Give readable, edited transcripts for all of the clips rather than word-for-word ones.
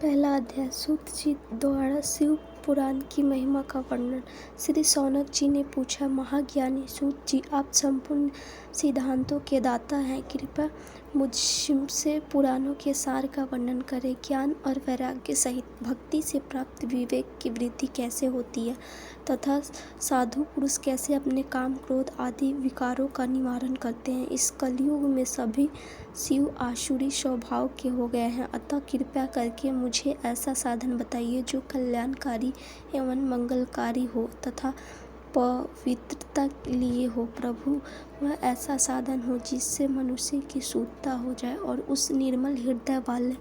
पहला अध्याय। सूत जी द्वारा शिव पुराण की महिमा का वर्णन। श्री शौनक जी ने पूछा, महाज्ञानी सूत जी, आप संपूर्ण सिद्धांतों के दाता हैं, कृपया मुझसे पुराणों के सार का वर्णन करें। ज्ञान और वैराग्य सहित भक्ति से प्राप्त विवेक की वृद्धि कैसे होती है तथा साधु पुरुष कैसे अपने काम क्रोध आदि विकारों का निवारण करते हैं। इस कलयुग में सभी शिव आसुरी स्वभाव के हो गए हैं, अतः कृपया करके मुझे ऐसा साधन बताइए जो कल्याणकारी एवं मंगलकारी हो तथा पवित्रता लिए हो। प्रभु, वह ऐसा साधन हो जिससे मनुष्य की शुद्धता हो जाए और उस निर्मल हृदय वाले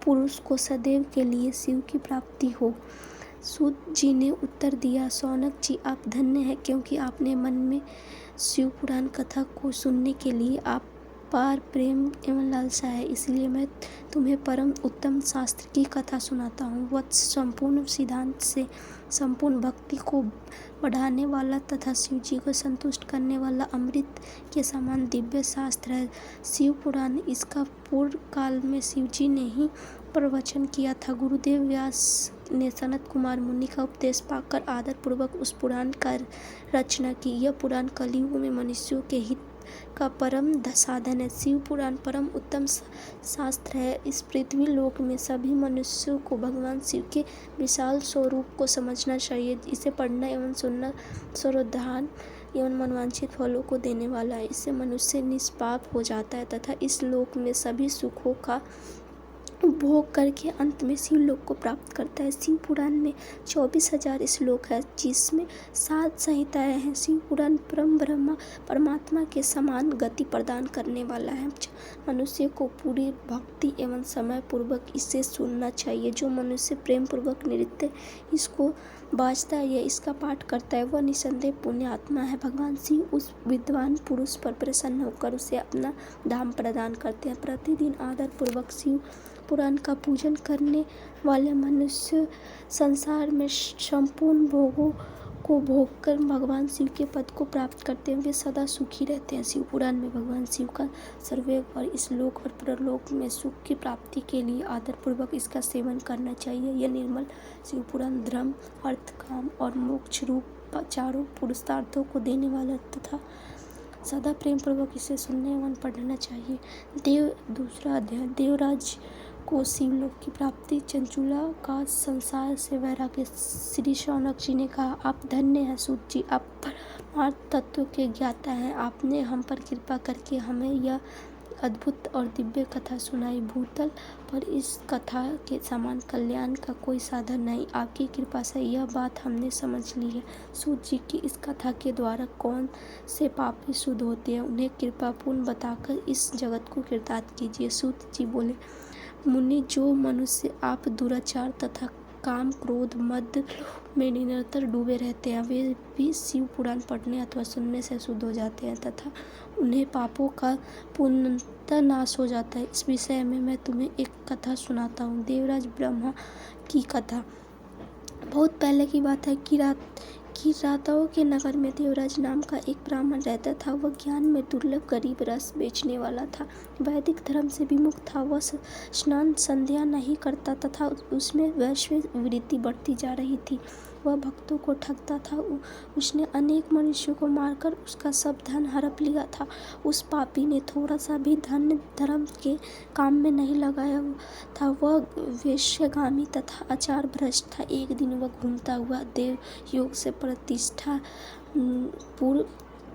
पुरुष को सदैव के लिए शिव की प्राप्ति हो। सूत जी ने उत्तर दिया, शौनक जी, आप धन्य हैं, क्योंकि आपने मन में शिव पुराण कथा को सुनने के लिए अपार प्रेम एवं लालसा है, इसलिए मैं तुम्हें परम उत्तम शास्त्र की कथा सुनाता हूँ। वह संपूर्ण सिद्धांत से संपूर्ण भक्ति को बढ़ाने वाला तथा शिव जी को संतुष्ट करने वाला अमृत के समान दिव्य शास्त्र है। शिव पुराण, इसका पूर्व काल में शिव जी ने ही प्रवचन किया था। गुरुदेव व्यास ने सनत कुमार मुनि का उपदेश पाकर आदर पूर्वक उस पुराण का रचना की। यह पुराण कलयुग में मनुष्यों के हित का परम साधन है। शिव पुराण परम उत्तम शास्त्र है। इस पृथ्वी लोक में सभी मनुष्यों को भगवान शिव के विशाल स्वरूप को समझना चाहिए। इसे पढ़ना एवं सुनना सर्वोद्धार एवं मनवांछित फलों को देने वाला है। इससे मनुष्य निष्पाप हो जाता है तथा इस लोक में सभी सुखों का उपभोग करके अंत में शिव लोक को प्राप्त करता है। शिव पुराण में 24,000 श्लोक है, जिसमें 7 संहिताएं हैं। शिव पुराण परम ब्रह्मा परमात्मा के समान गति प्रदान करने वाला है। मनुष्य को पूरी भक्ति एवं समय पूर्वक इसे सुनना चाहिए। जो मनुष्य प्रेम पूर्वक नित्य इसको बाजता है या इसका पाठ करता है, वह निसंदेह पुण्य आत्मा है। भगवान शिव उस विद्वान पुरुष पर प्रसन्न होकर उसे अपना धाम प्रदान करते हैं। प्रतिदिन आदर पूर्वक शिव पुराण का पूजन करने वाले मनुष्य संसार में संपूर्ण भोगों को भोग कर भगवान शिव के पद को प्राप्त करते हैं। वे सदा सुखी रहते हैं। शिव पुराण में भगवान शिव का सर्वैव और इस लोक और परलोक में सुख की प्राप्ति के लिए आदर पूर्वक इसका सेवन करना चाहिए। यह निर्मल शिव पुराण धर्म, अर्थ, काम और मोक्ष रूप चारों पुरुषार्थों को देने वाला तथा सदा प्रेम पूर्वक इसे सुनने एवं पढ़ना चाहिए। दूसरा अध्याय। देवराज को शिवलोक की प्राप्ति। चंचुला का संसार से वैराग्य। श्री शौनक जी ने कहा, आप धन्य हैं सूत जी, आप परमार्थ तत्व के ज्ञाता हैं। आपने हम पर कृपा करके हमें यह अद्भुत और दिव्य कथा सुनाई। भूतल पर इस कथा के समान कल्याण का कोई साधन नहीं। आपकी कृपा से यह बात हमने समझ ली है। सूत जी की इस कथा के द्वारा कौन से पापी शुद्ध होते हैं, उन्हें कृपापूर्ण बताकर इस जगत को कृतार्थ कीजिए। सूत जी बोले, मुनि, जो मनुष्य आप दुराचार तथा काम क्रोध मद में निरंतर डूबे रहते हैं, वे भी शिव पुराण पढ़ने अथवा सुनने से शुद्ध हो जाते हैं तथा उन्हें पापों का पूर्णतः नाश हो जाता है। इस विषय में मैं तुम्हें एक कथा सुनाता हूँ। देवराज ब्रह्मा की कथा। बहुत पहले की बात है कि राताओं के नगर में देवराज नाम का एक ब्राह्मण रहता था। वह ज्ञान में दुर्लभ गरीब रस बेचने वाला था। वैदिक धर्म से विमुख था। वह स्नान संध्या नहीं करता तथा उसमें वैश्विक वृत्ति बढ़ती जा रही थी। वह भक्तों को ठगता था। उसने अनेक मनुष्यों को मारकर उसका सब धन हड़प लिया था। उस पापी ने थोड़ा सा भी धन धर्म के काम में नहीं लगाया था। वह वेश्यागामी तथा आचार भ्रष्ट था। एक दिन वह घूमता हुआ देव योग से प्रतिष्ठा पूर्व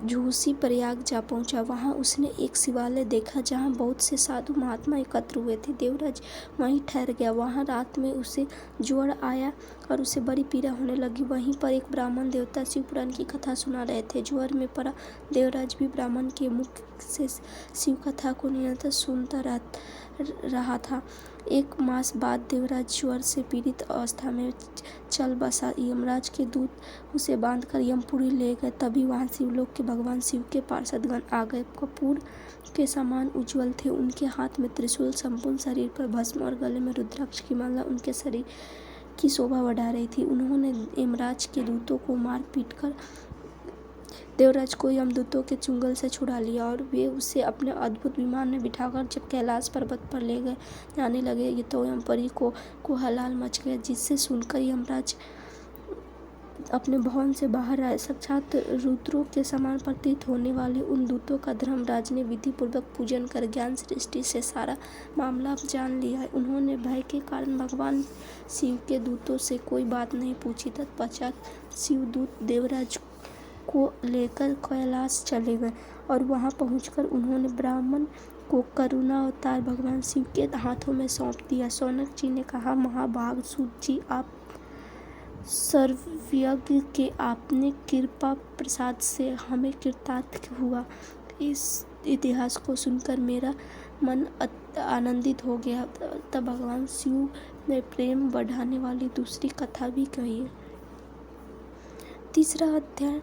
झूसी प्रयाग जा पहुंचा। वहां उसने एक शिवालय देखा जहां बहुत से साधु महात्मा एकत्र हुए थे। देवराज वहीं ठहर गया। वहां रात में उसे ज्वर आया और उसे बड़ी पीड़ा होने लगी। वहीं पर एक ब्राह्मण देवता शिव पुराण की कथा सुना रहे थे। ज्वर में पड़ा देवराज भी ब्राह्मण के मुख से शिव कथा को निरंतर सुनता रहा था। एक मास बाद देवराज ज्वर से पीड़ित अवस्था में चल बसा। यमराज के दूत उसे बांधकर यमपुरी ले गए। तभी वहां शिवलोक के भगवान शिव के पार्षदगण आ गए। कपूर के समान उज्ज्वल थे। उनके हाथ में त्रिशूल, संपूर्ण शरीर पर भस्म और गले में रुद्राक्ष की माला उनके शरीर की शोभा बढ़ा रही थी। उन्होंने यमराज के दूतों को मार पीट कर देवराज को यमदूतों के चुंगल से छुड़ा लिया और वे उसे अपने अद्भुत विमान में बिठाकर जब कैलाश पर्वत पर ले गए जाने लगे ये तो यमपरी को हलाल मच गया, जिससे सुनकर यमराज अपने भवन से बाहर आए। साक्षात रुद्रों के समान प्रतीत होने वाले उन दूतों का धर्मराज ने विधि पूर्वक पूजन कर ज्ञान दृष्टि से सारा मामला जान लिया। उन्होंने भय के कारण भगवान शिव के दूतों से कोई बात नहीं पूछी। तत्पश्चात शिवदूत देवराज को लेकर कैलाश चले गए और वहां पहुंचकर उन्होंने ब्राह्मण को करुणा अवतार भगवान शिव के हाथों में सौंप दिया। शौनक जी ने कहा, महाभाग सूत जी, आप सर्वज्ञ के आपने कृपा प्रसाद से हमें कृतार्थ हुआ। इस इतिहास को सुनकर मेरा मन आनंदित हो गया। तब भगवान शिव ने प्रेम बढ़ाने वाली दूसरी कथा भी कही। तीसरा अध्याय,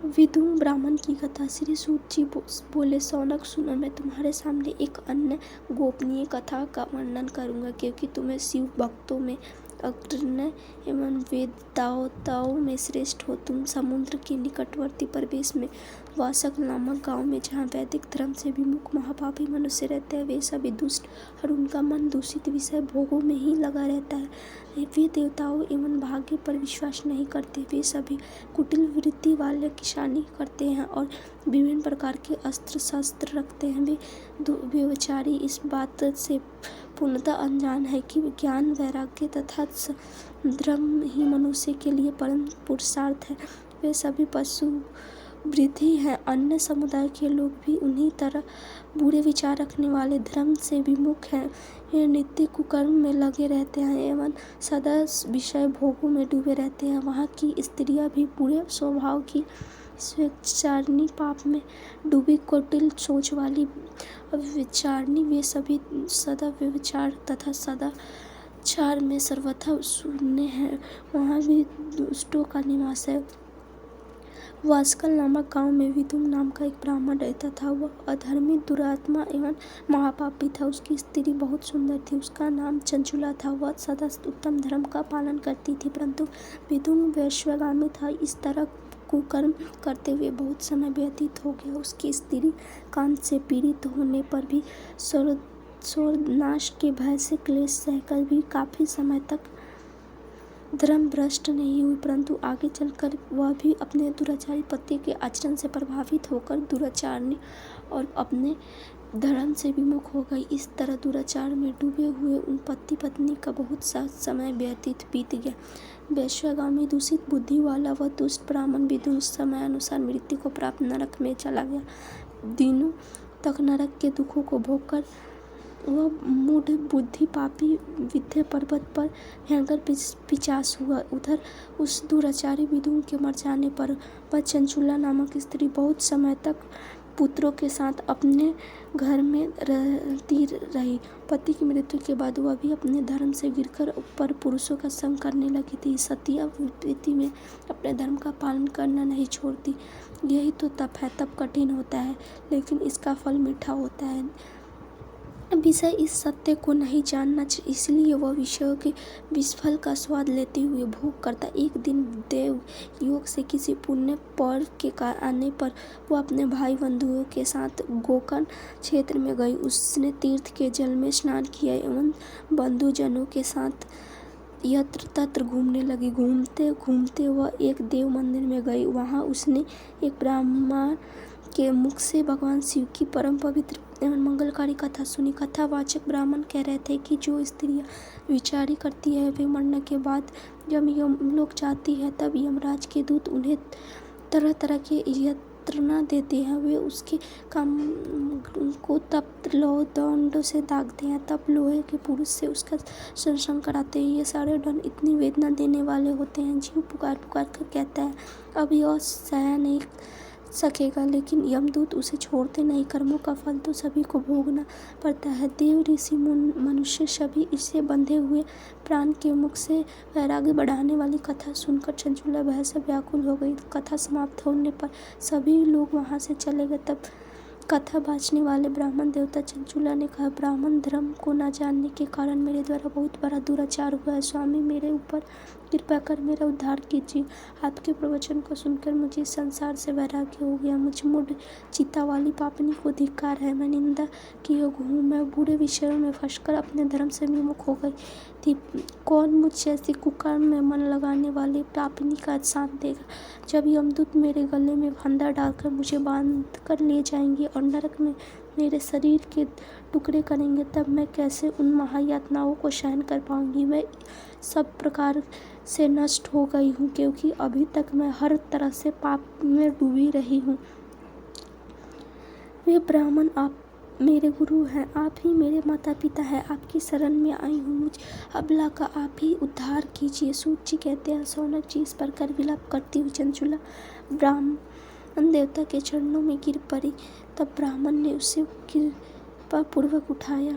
विदुर ब्राह्मण की कथा। श्री सूत जी बोले, शौनक सुनो, मैं तुम्हारे सामने एक अन्य गोपनीय कथा का वर्णन करूंगा, क्योंकि तुम्हें शिव भक्तों में अग्रण्य एवं वेदताओं में श्रेष्ठ हो। तुम समुद्र के निकटवर्ती प्रदेश में वासक नामक गांव में, जहाँ वैदिक धर्म से विमुख महापापी मनुष्य रहते हैं, वे सभी दुष्ट और उनका मन दूषित विषय भोगों में ही लगा रहता है। वे देवताओं एवं भाग्य पर विश्वास नहीं करते। वे सभी कुटिल वृत्ति वाले किसानी करते हैं और विभिन्न प्रकार के अस्त्र शस्त्र रखते हैं। वे व्यभिचारी इस बात से पूर्णतः अनजान है कि ज्ञान, वैराग्य तथा धर्म ही मनुष्य के लिए परम पुरुषार्थ है। वे सभी पशु वृद्धि हैं। अन्य समुदाय के लोग भी उन्हीं तरह बुरे विचार रखने वाले धर्म से विमुख हैं। ये नित्य कुकर्म में लगे रहते हैं एवं सदा विषय भोगों में डूबे रहते हैं। वहाँ की स्त्रियां भी बुरे स्वभाव की, स्वेच्छाचारिणी, पाप में डूबी, कुटिल सोच वाली, व्यभिचारिणी। वे सभी सदा व्यभिचार तथा सदाचार में सर्वथा शून्य हैं। वहाँ भी दुष्टों का निवास है। वासकल नामक गांव में विदुर नाम का एक ब्राह्मण रहता था। वह अधर्मी, दुरात्मा एवं महापापी था। उसकी स्त्री बहुत सुंदर थी। उसका नाम चंचुला था। वह सदा उत्तम धर्म का पालन करती थी, परंतु विदुर वैश्यगामी था। इस तरह कुकर्म करते हुए बहुत समय व्यतीत हो गया। उसकी स्त्री कान से पीड़ित होने पर भी स्वर्गनाश के भय से क्लेश सहकर भी काफी समय तक धर्म भ्रष्ट नहीं हुई, परंतु आगे चलकर वह भी अपने दुराचारी पति के आचरण से प्रभावित होकर दुराचारणी और अपने धर्म से विमुख हो गई। इस तरह दुराचार में डूबे हुए उन पति पत्नी का बहुत सा समय व्यतीत बीत गया। वैश्यगामी, दूषित बुद्धि वाला वह दुष्ट ब्राह्मण विदुर उस समय अनुसार मृत्यु को प्राप्त नरक में चला गया। दिनों तक नरक के दुखों को भोगकर वह मूढ़ बुद्धि पापी विंध्य पर्वत पर भयंकर पिशाच हुआ। उधर उस दुराचारी विदुर के मर जाने पर वह चंचुला नामक स्त्री बहुत समय तक पुत्रों के साथ अपने घर में रहती रही। पति की मृत्यु के बाद वह भी अपने धर्म से गिरकर पर पुरुषों का संग करने लगी थी। सतिया वृत्ति में अपने धर्म का पालन करना नहीं छोड़ती। यही तो तप है। तप कठिन होता है, लेकिन इसका फल मीठा होता है। विषय इस सत्य को नहीं जानना, इसलिए वह विषयों के विषफल का स्वाद लेते हुए भोग करता। एक दिन देव योग से किसी पुण्य पर्व के आने पर वह अपने भाई बंधुओं के साथ गोकर्ण क्षेत्र में गई। उसने तीर्थ के जल में स्नान किया एवं बंधुजनों के साथ यत्र तत्र घूमने लगी। घूमते घूमते वह एक देव मंदिर में गई। वहां उसने एक ब्राह्मण के मुख से भगवान शिव की परम पवित्र एवं मंगलकारी कथा सुनी। कथावाचक ब्राह्मण कह रहे थे कि जो स्त्रियां विचारी करती है वे मरने के बाद जब यमलोक जाती है, तब यमराज के दूत उन्हें तरह तरह के यंत्रणा देते हैं। वे उसके काम को तप्त लोह दंड से दागते हैं, तब लोहे के पुरुष से उसका संरक्षण कराते हैं। ये सारे दंड इतनी वेदना देने वाले होते हैं। जीव पुकार पुकार कर कहता है, अब यह सह नहीं सकेगा, लेकिन यमदूत उसे छोड़ते नहीं। कर्मों का फल तो सभी को भोगना पड़ता है। देव, ऋषि, मनुष्य सभी इससे बंधे हुए प्राण के मुख से वैराग्य बढ़ाने वाली कथा सुनकर चंचुला भय से व्याकुल हो गई। कथा समाप्त होने पर सभी लोग वहां से चले गए। तब कथा बाँचने वाले ब्राह्मण देवता चंचुला ने कहा, ब्राह्मण धर्म को न जानने के कारण मेरे द्वारा बहुत बड़ा दुराचार हुआ है। स्वामी, मेरे ऊपर कृपा कर मेरा उद्धार कीजिए। आपके प्रवचन को सुनकर मुझे इस संसार से वैराग्य हो गया। मुझ मूढ़ चित्ता वाली पापनी को धिक्कार है। मैं निंदा की योग्य हूँ। मैं बुरे विषयों में फंसकर अपने धर्म से विमुख हो गई थी। कौन मुझ जैसी कुकर्म में मन लगाने वाली पापिनी का साथ देगा? जब यमदूत मेरे गले में फंदा डालकर मुझे बांध कर ले जाएंगे और नरक में मेरे शरीर के टुकड़े करेंगे, तब मैं कैसे उन महायातनाओं को सहन कर पाऊंगी? मैं सब प्रकार से नष्ट हो गई हूँ, क्योंकि अभी तक मैं हर तरह से पाप में डूबी रही हूँ। वे ब्राह्मण आप मेरे गुरु हैं, आप ही मेरे माता पिता हैं। आपकी शरण में आई हूँ, मुझ अबला का आप ही उद्धार कीजिए। सूत जी कहते हैं, शौनक जी इस प्रकार विलाप करती हुई चंचुला ब्राह्मण देवता के चरणों में गिर पड़ी। तब ब्राह्मण ने उसे कृपा पूर्वक उठाया